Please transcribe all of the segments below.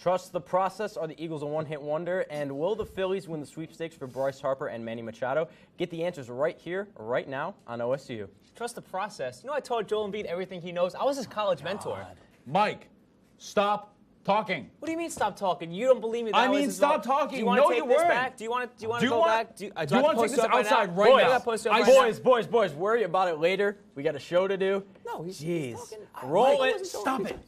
Trust the process. Are the Eagles a one-hit wonder? And will the Phillies win the sweepstakes for Bryce Harper and Manny Machado? Get the answers right here, right now on OSU. Trust the process. You know, I told Joel Embiid everything he knows. I was his college mentor. Mike, stop talking. What do you mean stop talking? You don't believe me? I mean, stop talking. Do you want to take this back? Do you want to go back? Do you want to take this outside right now? Boys, worry about it later. We got a show to do. No, he's Jeez. talking. Roll it. Stop it.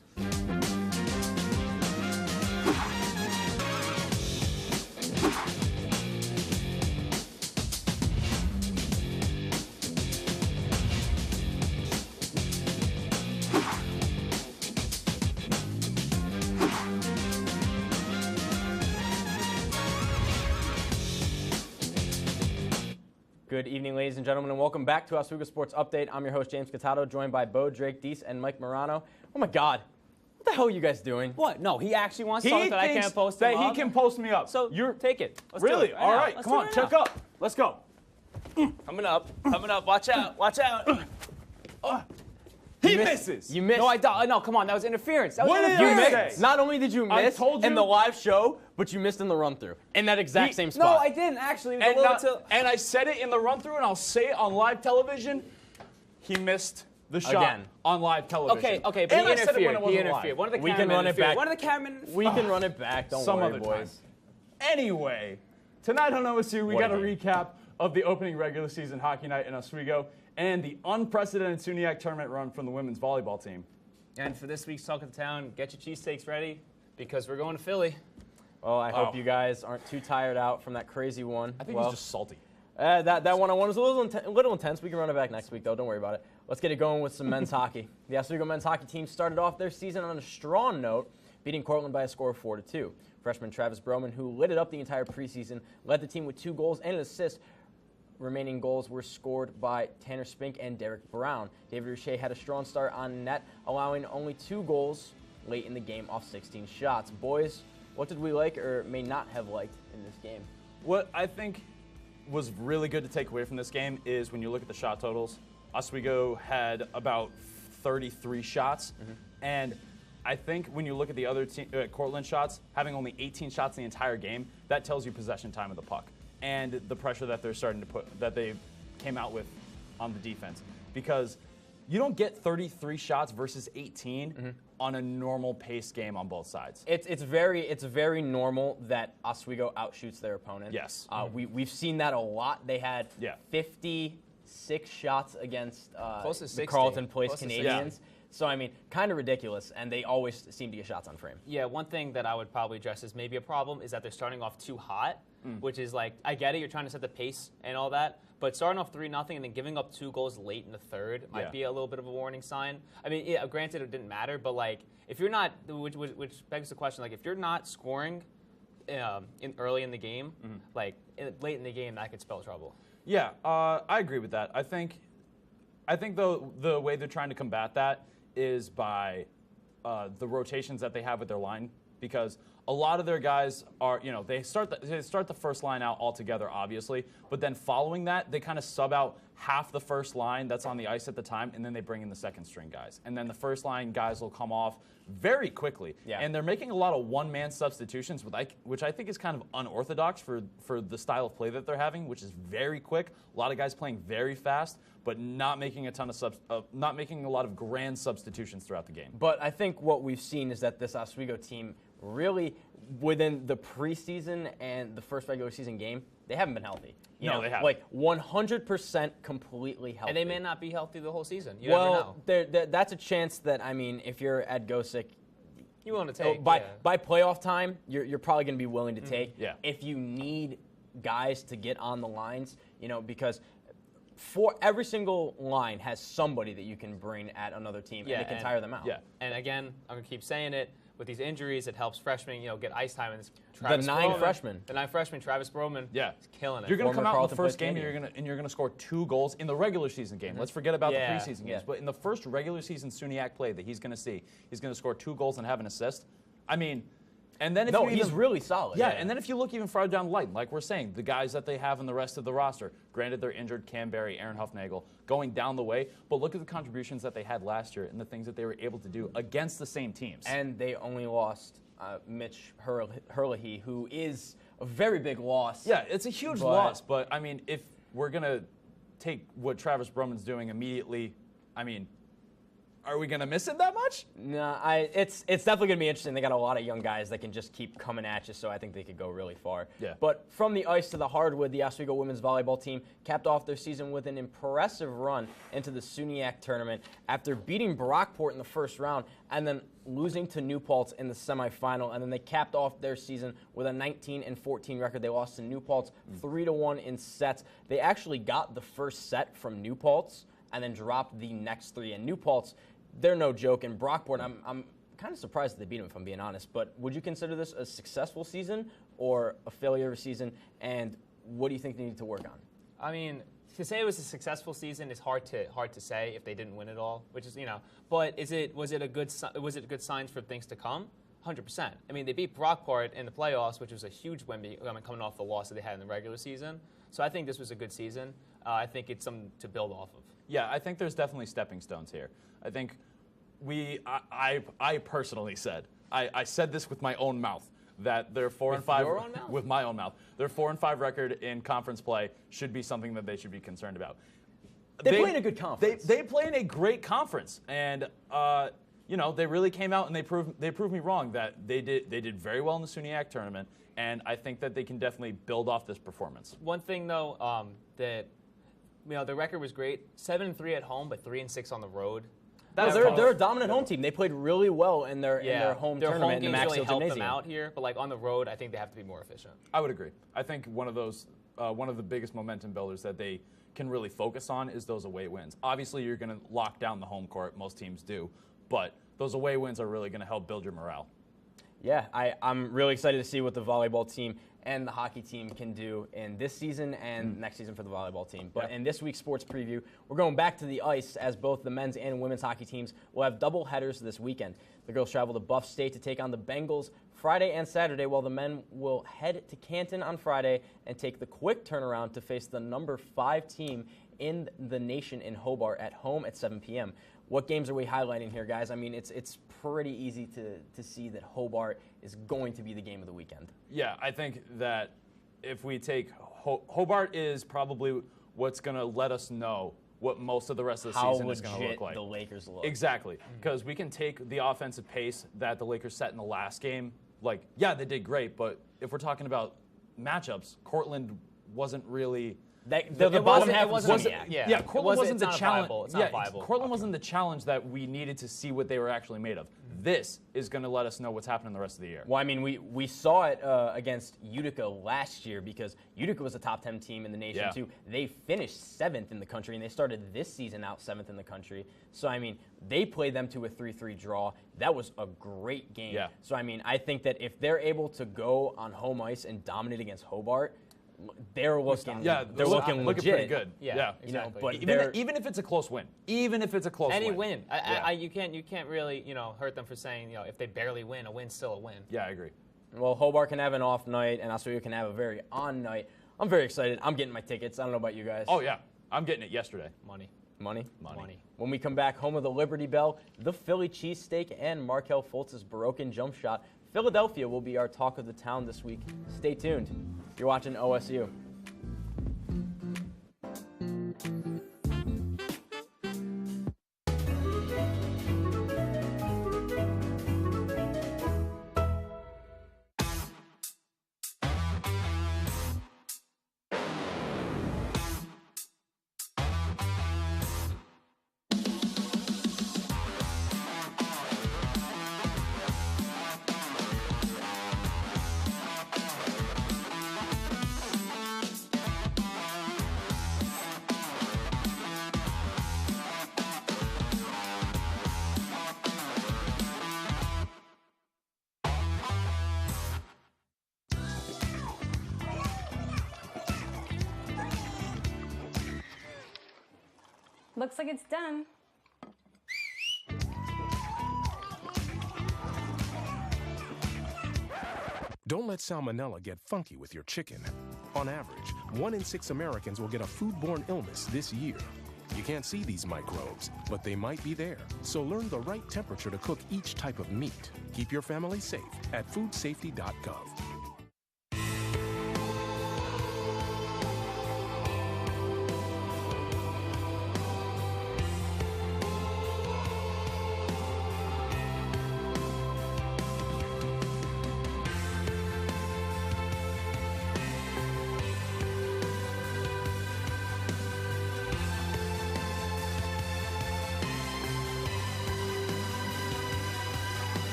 Good evening, ladies and gentlemen, and welcome back to Oswego Sports Update. I'm your host, James Cataldo, joined by Bo, Drake, Deese, and Mike Morano. Oh, my God. What the hell are you guys doing? What? No, he actually wants something that I can't post him that up. He can post me up. So take it. Let's really? Do it All now. right, Let's come do on, it check now. up. Let's go. Coming up. Watch out. He misses. You missed. No, I don't. No, come on. That was interference. What did You I missed. say? Not only did you miss told you. in the live show, but you missed in the run-through in that exact same spot. No, I didn't actually. It was And I said it in the run-through, and I'll say it on live television. He missed the shot Again. on live television. Okay, but and he I said it when interfered. it He wasn't interfered. live. One of the We can cameramen run it interfered. back. One of the cameramen. We can run it back. Don't Some worry, other boys. time. Anyway, tonight on OSU, we What got a a game. recap of the opening regular season hockey night in Oswego and the unprecedented SUNYAC tournament run from the women's volleyball team. And for this week's Talk of the Town, get your cheesesteaks ready because we're going to Philly. Oh, I hope you guys aren't too tired out from that crazy one. I think he's just salty. That one-on-one was a little intense. We can run it back next week, though. Don't worry about it. Let's get it going with some men's hockey. The Oswego men's hockey team started off their season on a strong note, beating Cortland by a score of 4-2. Freshman Travis Broman, who lit it up the entire preseason, led the team with 2 goals and an assist. Remaining goals were scored by Tanner Spink and Derek Brown. David Richey had a strong start on net, allowing only 2 goals late in the game off 16 shots. Boys, what did we like or may not have liked in this game? What I think was really good to take away from this game is when you look at the shot totals, Oswego had about 33 shots, and I think when you look at the other Cortland shots, having only 18 shots in the entire game, that tells you possession time of the puck and the pressure that they're starting to put, that they came out with on the defense. Because you don't get 33 shots versus 18 on a normal pace game on both sides. It's very normal that Oswego outshoots their opponent. Yes. We've seen that a lot. They had 56 shots against Close to the 60. Carleton Place Close to Canadians. 60. So, I mean, kind of ridiculous, and they always seem to get shots on frame. Yeah, one thing that I would probably address is maybe a problem is that they're starting off too hot, which is like, I get it, you're trying to set the pace and all that, but starting off 3-0 and then giving up 2 goals late in the third might be a little bit of a warning sign. I mean, yeah, granted it didn't matter, but like, if you're not, which begs the question, like if you're not scoring early in the game, like late in the game, that could spell trouble. Yeah, I agree with that. I think the way they're trying to combat that is by the rotations that they have with their line, because a lot of their guys are, they start the first line out altogether, obviously, but then following that, they kind of sub out half the first line that's on the ice at the time, and then they bring in the second string guys. And then the first line guys will come off very quickly. Yeah. And they're making a lot of one-man substitutions, which I think is kind of unorthodox for the style of play that they're having, which is very quick. A lot of guys playing very fast, but not making not making a lot of grand substitutions throughout the game. But I think what we've seen is that this Oswego team really, within the preseason and the first regular season game, they haven't been healthy. They haven't. Like 100% completely healthy. And they may not be healthy the whole season. You never know. That's a chance that, I mean, if you're Ed Gosick, You want to take. by playoff time, you're probably going to be willing to take. Yeah. If you need guys to get on the lines, because for every single line has somebody that you can bring at another team and it can tire them out. Yeah. And again, I'm going to keep saying it. With these injuries, it helps freshmen, get ice time. And The 9 freshmen. The 9 freshmen, Travis Broman, is killing it. You're going to Former come out in Carleton the first Place game and you're going to score 2 goals in the regular season game. Let's forget about the preseason games. But in the first regular season SUNYAC play that he's going to see, he's going to score 2 goals and have an assist. I mean, And then if No, you he's even, really solid. Yeah, and then if you look even farther down the line, like we're saying, the guys that they have in the rest of the roster, granted they're injured, Cam Barry, Aaron Huffnagel, going down the way, but look at the contributions that they had last year and the things that they were able to do against the same teams. And they only lost Mitch Herlihy, who is a very big loss. Yeah, it's a huge loss, but I mean, if we're going to take what Travis Brumman's doing immediately, I mean, are we going to miss it that much? No, it's definitely going to be interesting. They got a lot of young guys that can just keep coming at you, so I think they could go really far. Yeah. But from the ice to the hardwood, the Oswego women's volleyball team capped off their season with an impressive run into the SUNYAC tournament after beating Brockport in the first round and then losing to New Paltz in the semifinal. And then they capped off their season with a 19-14 record. They lost to New Paltz 3-1 in sets. They actually got the first set from New Paltz and then dropped the next three. And New Paltz, they're no joke. And Brockport, I'm kind of surprised that they beat him, if I'm being honest. But would you consider this a successful season or a failure of a season? And what do you think they need to work on? I mean, to say it was a successful season is hard to say if they didn't win it all, which is, But was it a good signs for things to come? 100%. I mean, they beat Brockport in the playoffs, which was a huge win, coming off the loss that they had in the regular season. So I think this was a good season. I think it's something to build off of. Yeah, I think there's definitely stepping stones here. I think I personally said, I said this with my own mouth, that their 4-5 your own mouth? with my own mouth. Their 4-5 record in conference play should be something that they should be concerned about. They play in a good conference. They play in a great conference, and they really came out and they proved me wrong that they did very well in the SUNYAC tournament, and I think that they can definitely build off this performance. One thing though, that the record was great, 7-3 at home, but 3-6 on the road. They're a dominant home team. They played really well in their home their tournament home in the games Maxfield really helped Gymnasium. them out here, but on the road, I think they have to be more efficient. I would agree. I think one of the biggest momentum builders that they can really focus on is those away wins. Obviously, you're going to lock down the home court. Most teams do. But those away wins are really going to help build your morale. Yeah, I'm really excited to see what the volleyball team and the hockey team can do in this season and next season for the volleyball team. But in this week's sports preview, we're going back to the ice as both the men's and women's hockey teams will have double headers this weekend. The girls travel to Buff State to take on the Bengals Friday and Saturday, while the men will head to Canton on Friday and take the quick turnaround to face the number 5 team in the nation in Hobart at home at 7 p.m. What games are we highlighting here, guys? I mean, it's pretty easy to see that Hobart is going to be the game of the weekend. Yeah, I think that if we take Hobart is probably what's going to let us know what most of the rest of the season is going to look like. The Lakers look. Exactly, because we can take the offensive pace that the Lakers set in the last game. They did great, but if we're talking about matchups, Cortland wasn't really. The bottom half wasn't. Cortland wasn't the challenge. It's not viable. Cortland wasn't the challenge that we needed to see what they were actually made of. This is going to let us know what's happening the rest of the year. Well, I mean, we saw it against Utica last year because Utica was a top 10 team in the nation too. They finished 7th in the country, and they started this season out 7th in the country. So, I mean, they played them to a 3-3 draw. That was a great game. Yeah. So, I mean, I think that if they're able to go on home ice and dominate against Hobart, they're looking looking legit. pretty good. Yeah, exactly. But even if it's a close win, any win, you can't really hurt them for saying if they barely win, a win's still a win. Yeah, I agree. Well, Hobart can have an off night, and Oswego can have a very on night. I'm very excited. I'm getting my tickets. I don't know about you guys. Oh yeah, I'm getting it yesterday. Money. When we come back, home of the Liberty Bell, the Philly cheesesteak, and Markel Fultz's broken jump shot, Philadelphia will be our talk of the town this week. Stay tuned. You're watching OSU. Looks like it's done. Don't let salmonella get funky with your chicken. On average, 1 in 6 Americans will get a foodborne illness this year. You can't see these microbes, but they might be there. So learn the right temperature to cook each type of meat. Keep your family safe at foodsafety.gov.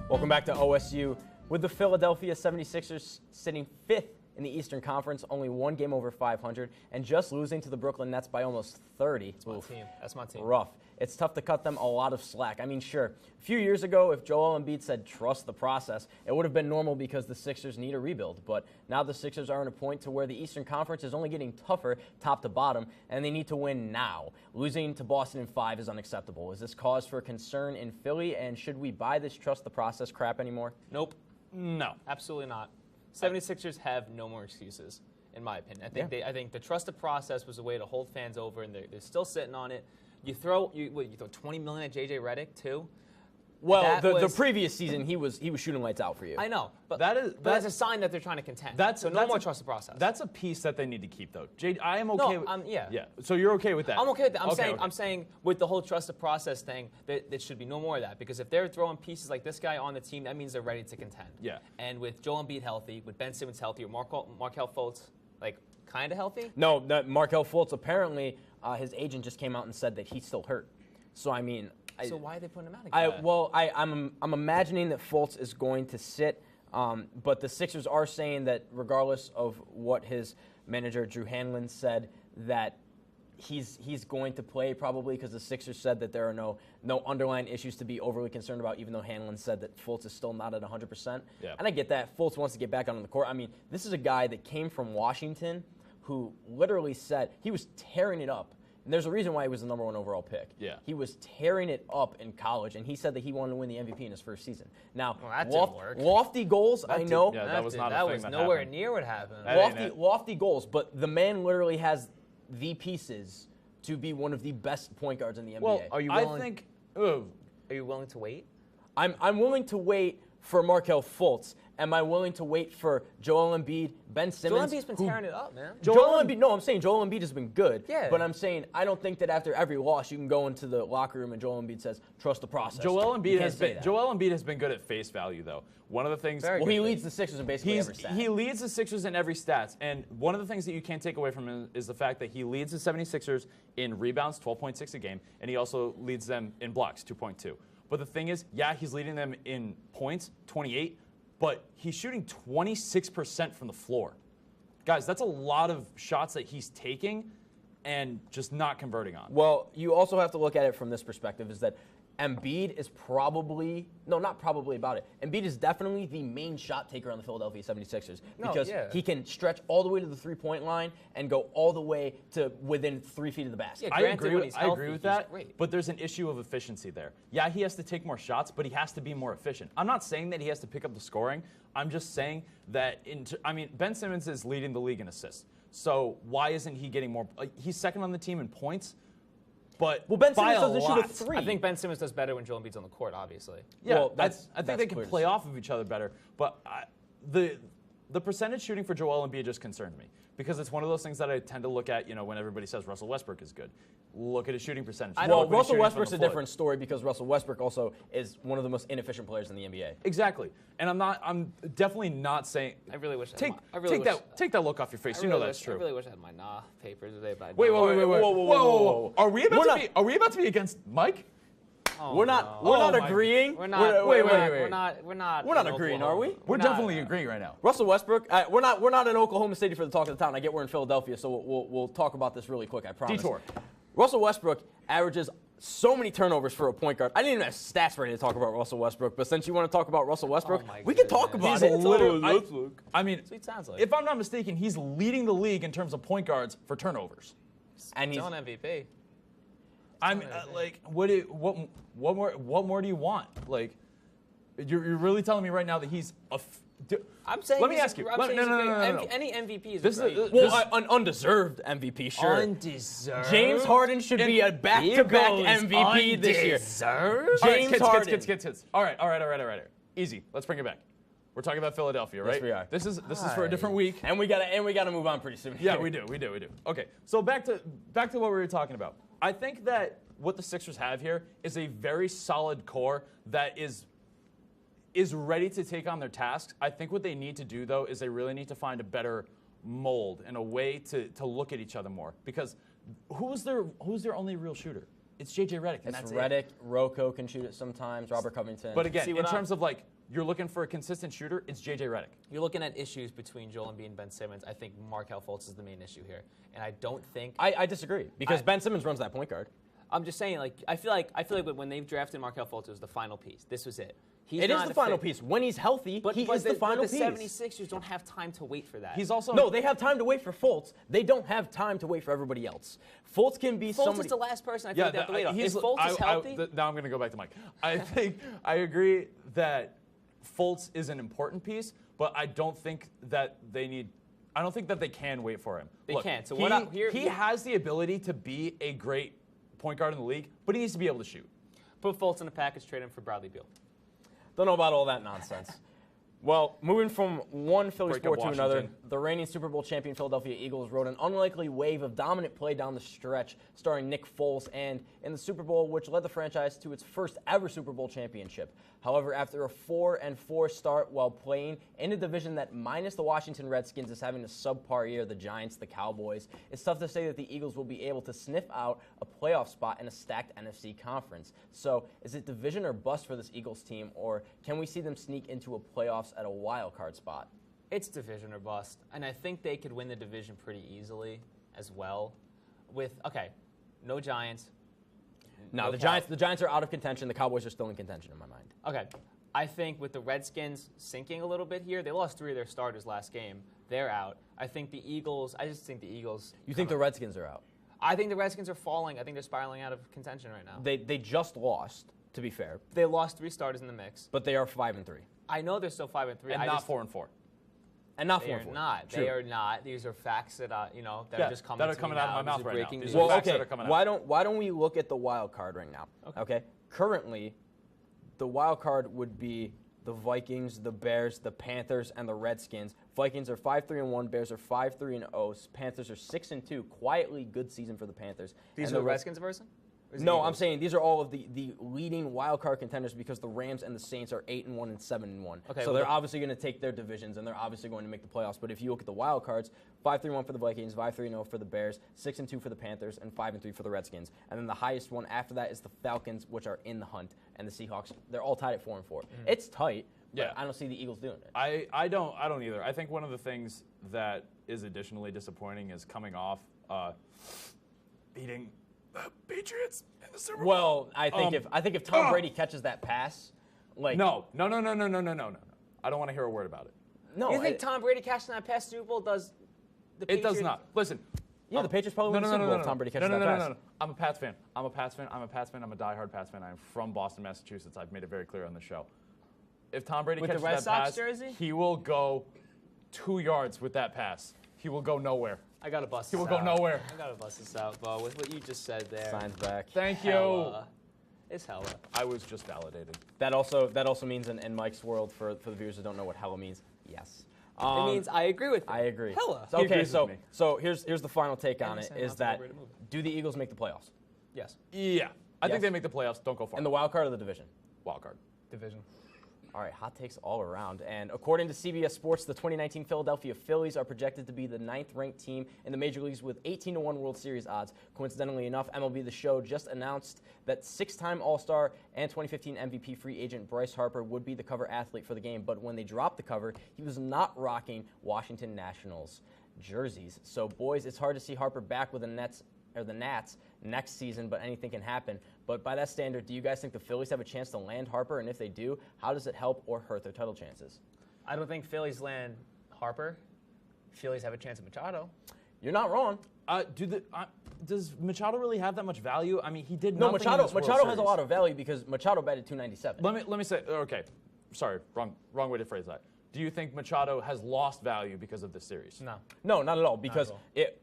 Welcome back to OSU. With the Philadelphia 76ers sitting 5th in the Eastern Conference, only 1 game over 500, and just losing to the Brooklyn Nets by almost 30. That's my team. That's my team. Rough. It's tough to cut them a lot of slack. I mean, sure, a few years ago, if Joel Embiid said trust the process, it would have been normal because the Sixers need a rebuild. But now the Sixers are in a point to where the Eastern Conference is only getting tougher top to bottom, and they need to win now. Losing to Boston in 5 is unacceptable. Is this cause for concern in Philly, and should we buy this trust the process crap anymore? Nope. No. Absolutely not. 76ers have no more excuses, in my opinion. I think the trusted process was a way to hold fans over, and they're still sitting on it. You throw $20 million at JJ Redick too. Well, the previous season he was shooting lights out for you. I know, but that's a sign that they're trying to contend. So no more trust the process. That's a piece that they need to keep, though. Jade, I am okay. Yeah. So you're okay with that? I'm okay with that. I'm saying with the whole trust the process thing, that there should be no more of that, because if they're throwing pieces like this guy on the team, that means they're ready to contend. Yeah. And with Joel Embiid healthy, with Ben Simmons healthy, with Markelle Fultz kind of healthy. No, Markelle Fultz apparently his agent just came out and said that he's still hurt. So I mean. So why are they putting him out again? I'm imagining that Fultz is going to sit, but the Sixers are saying that regardless of what his manager Drew Hanlon said, that he's going to play probably, because the Sixers said that there are no underlying issues to be overly concerned about, even though Hanlon said that Fultz is still not at 100%. Yeah. And I get that. Fultz wants to get back on the court. I mean, this is a guy that came from Washington who literally said he was tearing it up. And there's a reason why he was the number 1 overall pick. Yeah. He was tearing it up in college, and he said that he wanted to win the MVP in his first season. Now, that didn't work. Lofty goals, I know. Yeah, that was not that a thing was that nowhere happened. near what happened. Lofty goals, but the man literally has the pieces to be one of the best point guards in the NBA. Well, Are you willing? I think. Are you willing to wait? I'm willing to wait for Markelle Fultz. Am I willing to wait for Joel Embiid, Ben Simmons? Joel Embiid's been tearing it up, man. Joel Embiid. No, I'm saying Joel Embiid has been good. Yeah. But I'm saying I don't think that after every loss you can go into the locker room and Joel Embiid says trust the process. Joel Embiid has been good at face value, though. One of the things. Well, he leads the Sixers in basically every stat. He leads the Sixers in every stats, and one of the things that you can't take away from him is the fact that he leads the 76ers in rebounds, 12.6 a game, and he also leads them in blocks, 2.2. But the thing is, yeah, he's leading them in points, 28. But he's shooting 26% from the floor. Guys, that's a lot of shots that he's taking and just not converting on. Well, you also have to look at it from this perspective, is that Embiid is Embiid is definitely the main shot taker on the Philadelphia 76ers, because he can stretch all the way to the three-point line and go all the way to within 3 feet of the basket. Yeah, I agree with that, great. but there's an issue of efficiency there. Yeah, he has to take more shots, but he has to be more efficient. I'm not saying that he has to pick up the scoring. I'm just saying that, Ben Simmons is leading the league in assists. So why isn't he getting more? He's second on the team in points. But Ben Simmons doesn't shoot a 3. I think Ben Simmons does better when Joel Embiid's on the court, obviously. Yeah, well, I think they can play off of each other better. But the percentage shooting for Joel Embiid just concerned me, because it's one of those things that I tend to look at, when everybody says Russell Westbrook is good. Look at his shooting percentage. Well, Russell Westbrook's a different story, because Russell Westbrook also is one of the most inefficient players in the NBA. Exactly. And I'm definitely not saying. I really wish. Take that look off your face. That's true. I really wish I had my papers today. Wait. Whoa. Are we about to be against Mike? we're not agreeing. We're not. Wait. We're not agreeing, are we? We're definitely agreeing right now. Russell Westbrook. We're not in Oklahoma City for the talk of the town. I get we're in Philadelphia, so we'll talk about this really quick. I promise. Detour. Russell Westbrook averages so many turnovers for a point guard. I didn't even have stats ready to talk about Russell Westbrook, but since you want to talk about Russell Westbrook, we can talk about it. I mean, That's what it sounds like. if I'm not mistaken, he's leading the league in terms of point guards for turnovers. And he's on MVP. I'm like, what more do you want? Like, you're really telling me right now that he's I'm saying. Let me ask you. No. Any MVP is This great. is an undeserved MVP, sure. Undeserved. James Harden should be a back-to-back MVP this year. Undeserved? James Harden. Kids. All right. Easy. Let's bring it back. We're talking about Philadelphia, right? Yes, we are. This is for a different week. And we gotta move on pretty soon. Yeah, we do. Okay, so back to what we were talking about. I think that what the Sixers have here is a very solid core that is ready to take on their tasks. I think what they need to do, though, is they really need to find a better mold and a way to look at each other more. Because who's their only real shooter? It's J.J. Redick, and It's that's Redick. it. Rocco can shoot it sometimes. Robert Covington. But again, See, in what terms of like you're looking for a consistent shooter, it's J.J. Redick. You're looking at issues between Joel Embiid and Ben Simmons. I think Markelle Fultz is the main issue here, and I don't think. I disagree because Ben Simmons runs that point guard. I'm just saying, like I feel like when they've drafted Markelle Fultz, it was the final piece. This was it. It is the final piece. When he's healthy, he is the final piece. The 76ers don't have time to wait for that. He's also No, they have time to wait for Fultz. They don't have time to wait for everybody else. Fultz can be Fultz somebody. is the last person I think they have to wait on. If Fultz is healthy, now I'm going to go back to Mike. I agree that Fultz is an important piece, but I don't think that they can wait for him. They can't. So he has the ability to be a great point guard in the league, but he needs to be able to shoot. put Fultz in a package, trade him for Bradley Beal. Don't know about all that nonsense. Well, moving from one Philly Break sport up to another, Washington. the reigning Super Bowl champion Philadelphia Eagles rode an unlikely wave of dominant play down the stretch, starring Nick Foles, and in the Super Bowl, which led the franchise to its first ever Super Bowl championship. However, after a 4-4 start while playing in a division that, minus the Washington Redskins, is having a subpar year, the Giants, the Cowboys, it's tough to say that the Eagles will be able to sniff out a playoff spot in a stacked NFC conference. So, is it division or bust for this Eagles team, or can we see them sneak into a playoffs at a wild card spot? It's division or bust, and I think they could win the division pretty easily as well. With no Giants. No, the Giants are out of contention. The Cowboys are still in contention in my mind. Okay, I think with the Redskins sinking a little bit here, they lost 3 of their starters last game. They're out. I just think the Eagles. You think the Redskins are out? I think the Redskins are falling. I think they're spiraling out of contention right now. They just lost, to be fair, They lost 3 starters in the mix. but they are 5-3, I know they're still 5-3. and not 4-4. and not They 4-4. are not. True. They are not. These are facts that are just coming. that are to coming me out of now. my These mouth are right now. breaking These news. are Well, facts that okay. are coming out. Why don't we look at the wild card right now? Okay. Currently, the wild card would be the Vikings, the Bears, the Panthers, and the Redskins. Vikings are 5-3-1. Bears are 5-3-0. Panthers are 6-2. Quietly good season for the Panthers. These And are the Reds- Redskins version? Or is it No, Eagles? I'm saying these are all of the leading wild card contenders because the Rams and the Saints are 8-1 and 7-1. Okay, so well, they're obviously going to take their divisions and they're obviously going to make the playoffs. But if you look at the wild cards, 5-3-1 for the Vikings, 5-3-0 for the Bears, 6-2 for the Panthers, and 5-3 for the Redskins. And then the highest one after that is the Falcons, which are in the hunt, and the Seahawks. They're all tied at 4-4. It's tight. But Yeah. I don't see the Eagles doing it. I don't either. I think one of the things that is additionally disappointing is coming off beating the Patriots in the Super Bowl. Well, I think if Tom Brady catches that pass, like No. I don't want to hear a word about it. no, You think Tom Brady catching that past Super Bowl does the It does Patriots- not. Listen. yeah, the Patriots probably win the Super Bowl if Tom Brady catches that pass. No. I'm a Pats fan. I'm a diehard Pats fan. I'm from Boston, Massachusetts. I've made it very clear on the show. If Tom Brady With the catches Red that Sox pass, jersey? he will go 2 yards with that pass. He will go nowhere. I gotta bust He this will go out. nowhere. I gotta bust this out, Bo, with what you just said there. Signs back. Thank you. Hella. It's hella. I was just validated. That also means in Mike's world, for the viewers that don't know what hella means, yes. It means I agree with you. I agree. Hella. So, He okay, agrees with me. so here's the final take on I'm it: saying is not to that overrate a movie. do the Eagles make the playoffs Yes. Yeah. I Yes. think they make the playoffs. Don't go far. in the wild card of the division? wild card. Division. All right, hot takes all around. And according to CBS Sports, the 2019 Philadelphia Phillies are projected to be the 9th-ranked team in the major leagues with 18-1 World Series odds. Coincidentally enough, MLB The Show just announced that 6-time All-Star and 2015 MVP free agent Bryce Harper would be the cover athlete for the game. But when they dropped the cover, he was not rocking Washington Nationals jerseys. So, boys, it's hard to see Harper back with the Nats next season, but anything can happen. But by that standard, do you guys think the Phillies have a chance to land Harper? And if they do, how does it help or hurt their title chances? I don't think Phillies land Harper. Phillies have a chance at Machado. You're not wrong. Does Machado really have that much value? I mean, he did No, nothing in this World Machado has a Series. lot of value because Machado batted .297. Let me say, okay, sorry, wrong way to phrase that. Do you think Machado has lost value because of this series? No, not at all. Because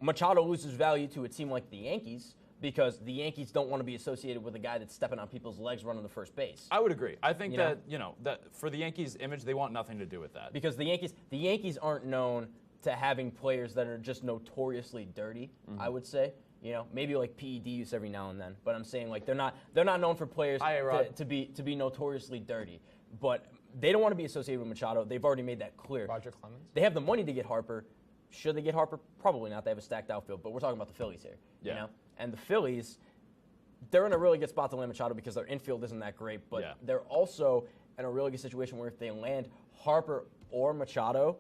Machado loses value to a team like the Yankees because the Yankees don't want to be associated with a guy that's stepping on people's legs running the first base. I would agree. I think that for the Yankees' image, they want nothing to do with that. Because the Yankees aren't known to having players that are just notoriously dirty. I would say. Maybe like PED use every now and then, but I'm saying like they're not known for players to be notoriously dirty. But they don't want to be associated with Machado. They've already made that clear. Roger Clemens. They have the money to get Harper. Should they get Harper? Probably not. They have a stacked outfield, but we're talking about the Phillies here. Yeah. And the Phillies, they're in a really good spot to land Machado because their infield isn't that great, but they're also in a really good situation where if they land Harper or Machado,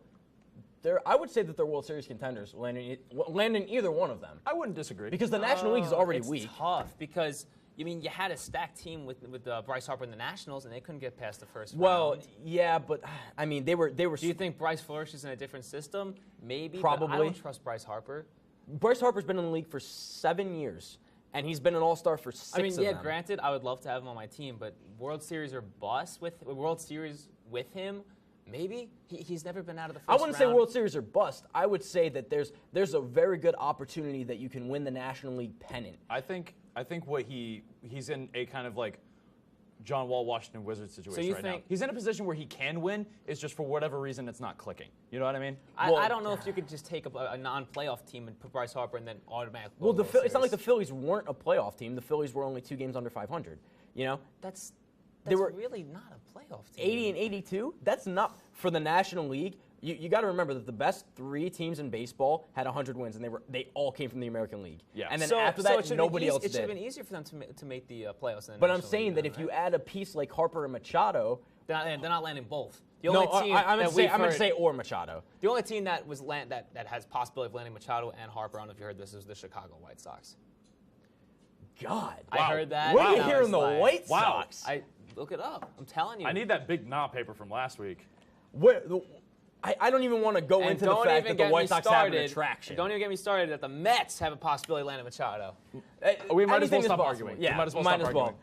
I would say that they're World Series contenders, landing either one of them. I wouldn't disagree. Because the National League is already weak. It's tough because you had a stacked team with Bryce Harper and the Nationals, and they couldn't get past the first round. Yeah, but I mean they were. Do you think Bryce flourishes in a different system? Maybe. Probably. But I don't trust Bryce Harper. Bryce Harper's been in the league for 7 years, and he's been an All-Star for 6 of them. Granted, I would love to have him on my team, but World Series or bust World Series with him. Maybe he's never been out of the first round. I wouldn't say World Series or bust. I would say that there's a very good opportunity that you can win the National League pennant. I think what he's in a kind of like John Wall Washington Wizards situation right now. He's in a position where he can win. It's just for whatever reason it's not clicking. You know what I mean? I don't know if you could just take a non-playoff team and put Bryce Harper and then automatically. Well, it's not like the Phillies weren't a playoff team. The Phillies were only 2 games under 500. That's they were really not a playoff team. 80 and 82. That's not for the National League. You got to remember that the best 3 teams in baseball had 100 wins, and they all came from the American League. Yeah. And then after that, nobody else did. It should have been easier for them to make the playoffs. But I'm saying that if you add a piece like Harper and Machado, they're not landing both. The no, only team I'm going to say or Machado. The only team that that has possibility of landing Machado and Harper, I don't know if you heard this, is the Chicago White Sox. God, I heard that. Where are you hearing the White Sox? Look it up. I'm telling you. I need that big nah paper from last week. I don't even want to go into the fact that the White Sox have an attraction. Don't even get me started that the Mets have a possibility of landing Machado. We might as well stop arguing. Yeah, we might as well stop arguing.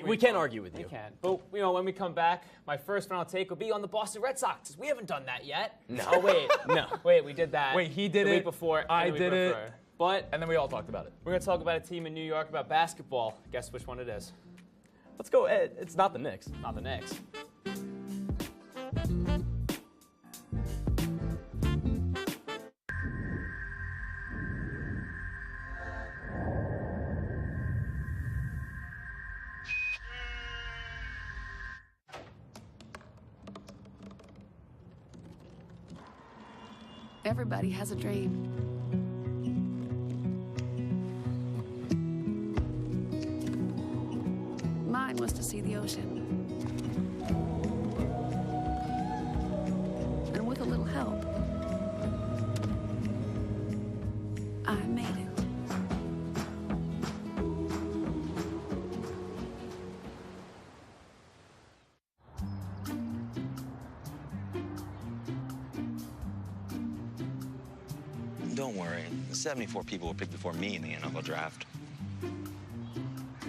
We can't argue with you. We can. But, when we come back, my first final take will be on the Boston Red Sox. We haven't done that yet. No. Oh, wait. No. Wait, we did that. Wait, he did the it. Week before. I did it. But and then we all talked about it. We're going to talk about a team in New York, about basketball. Guess which one it is? Let's go. It's not the Knicks. Not the Knicks. Everybody has a dream. Mine was to see the ocean. And with a little help, I made it. Don't worry, 74 people were picked before me in the NFL draft.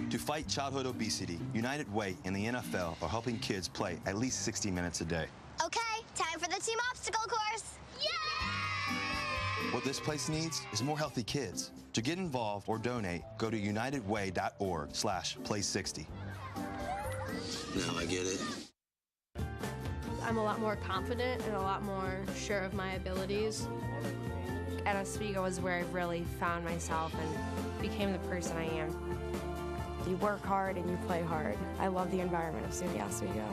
To fight childhood obesity, United Way and the NFL are helping kids play at least 60 minutes a day. Okay, time for the team obstacle course. Yay! What this place needs is more healthy kids. To get involved or donate, go to unitedway.org/play60. Now I get it. I'm a lot more confident and a lot more sure of my abilities. At Oswego is where I've really found myself and became the person I am. You work hard and you play hard. I love the environment of SUNY Oswego.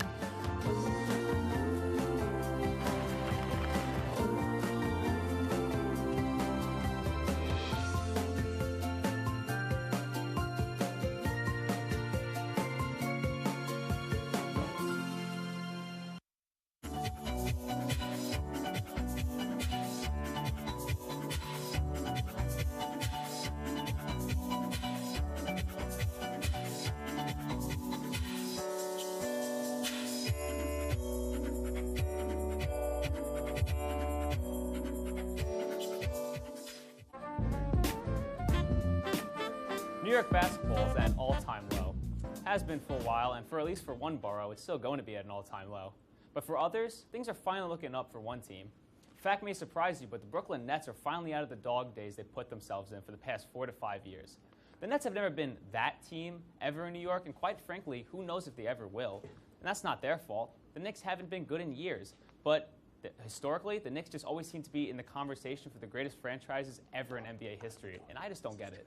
New York basketball is at an all-time low. Has been for a while, and for at least for one borough, it's still going to be at an all-time low. But for others, things are finally looking up for one team. Fact may surprise you, but the Brooklyn Nets are finally out of the dog days they put themselves in for the past 4 to 5 years. The Nets have never been that team ever in New York, and quite frankly, who knows if they ever will. And that's not their fault. The Knicks haven't been good in years, but historically, the Knicks just always seem to be in the conversation for the greatest franchises ever in NBA history, and I just don't get it.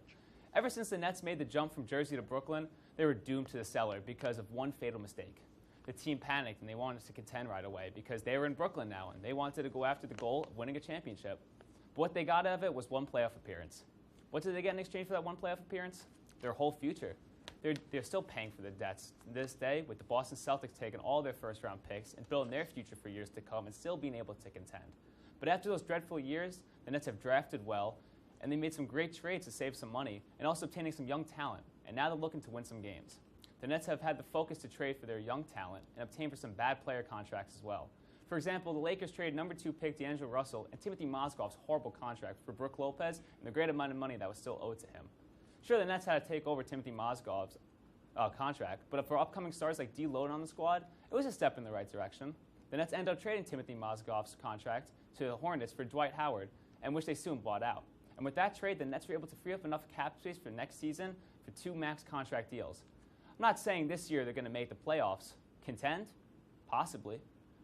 Ever since the Nets made the jump from Jersey to Brooklyn, they were doomed to the cellar because of one fatal mistake. The team panicked and they wanted to contend right away because they were in Brooklyn now and they wanted to go after the goal of winning a championship. But what they got out of it was one playoff appearance. What did they get in exchange for that one playoff appearance? Their whole future. They're still paying for the debts to this day, with the Boston Celtics taking all their first-round picks and building their future for years to come and still being able to contend. But after those dreadful years, the Nets have drafted well, and they made some great trades to save some money and also obtaining some young talent, and now they're looking to win some games. The Nets have had the focus to trade for their young talent and obtain for some bad player contracts as well. For example, the Lakers traded #2 pick D'Angelo Russell and Timothy Mozgov's horrible contract for Brook Lopez and the great amount of money that was still owed to him. Sure, the Nets had to take over Timothy Mozgov's contract, but for upcoming stars like D. Loden on the squad, it was a step in the right direction. The Nets ended up trading Timothy Mozgov's contract to the Hornets for Dwight Howard, and which they soon bought out. And with that trade, the Nets were able to free up enough cap space for next season for 2 max contract deals. I'm not saying this year they're going to make the playoffs. Contend? Possibly.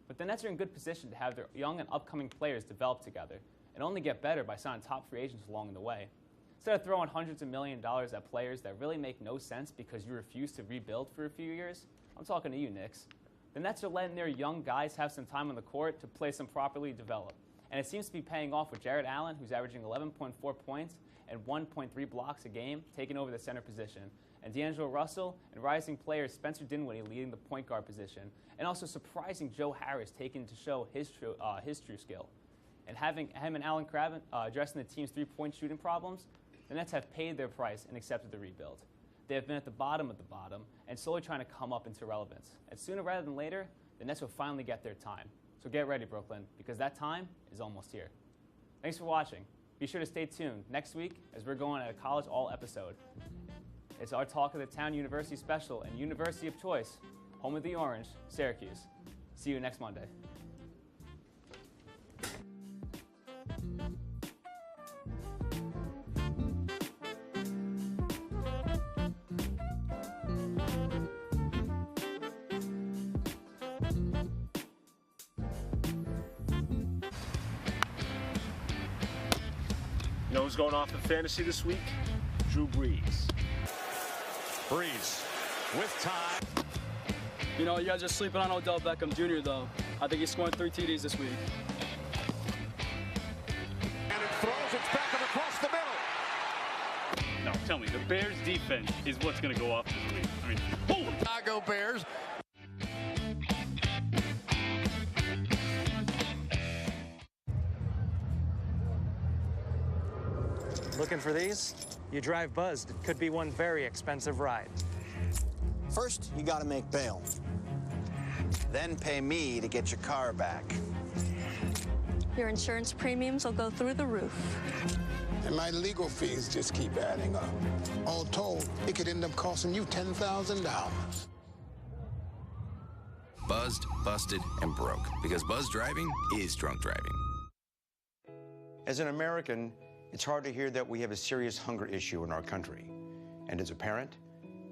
But the Nets are in good position to have their young and upcoming players develop together and only get better by signing top free agents along the way. Instead of throwing hundreds of million dollars at players that really make no sense because you refuse to rebuild for a few years, I'm talking to you, Knicks. The Nets are letting their young guys have some time on the court to play some properly develop. And it seems to be paying off with Jared Allen, who's averaging 11.4 points and 1.3 blocks a game, taking over the center position, and D'Angelo Russell and rising players Spencer Dinwiddie leading the point guard position, and also surprising Joe Harris taking to show his true skill. And having him and Allen Crabbe addressing the team's three-point shooting problems, the Nets have paid their price and accepted the rebuild. They have been at the bottom of the bottom and slowly trying to come up into relevance. And sooner rather than later, the Nets will finally get their time. So get ready, Brooklyn, because that time is almost here. Thanks for watching. Be sure to stay tuned next week as we're going at a College All episode. It's our Talk of the Town University special and University of Choice, home of the Orange, Syracuse. See you next Monday. You know who's going off in fantasy this week? Drew Brees. Brees with time. You know, you guys are sleeping on Odell Beckham Jr., though. I think he's scoring 3 TDs this week. And it throws it back across the middle. No, tell me, the Bears' defense is what's going to go off this week. I mean, holy Chicago Bears. Looking for these? You drive Buzzed. It could be one very expensive ride. First, you gotta make bail. Then pay me to get your car back. Your insurance premiums will go through the roof. And my legal fees just keep adding up. All told, it could end up costing you $10,000. Buzzed, busted, and broke. Because buzz driving is drunk driving. As an American, it's hard to hear that we have a serious hunger issue in our country. And as a parent,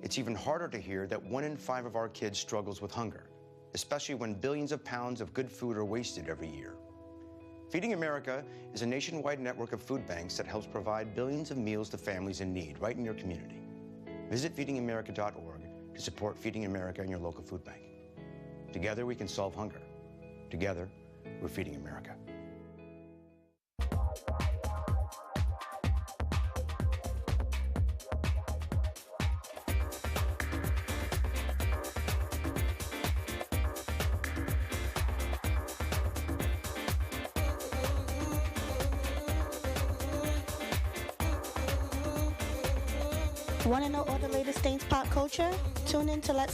it's even harder to hear that 1 in 5 of our kids struggles with hunger, especially when billions of pounds of good food are wasted every year. Feeding America is a nationwide network of food banks that helps provide billions of meals to families in need right in your community. Visit feedingamerica.org to support Feeding America and your local food bank. Together we can solve hunger. Together, we're feeding America. Want to know all the latest things pop culture? Tune in to Let's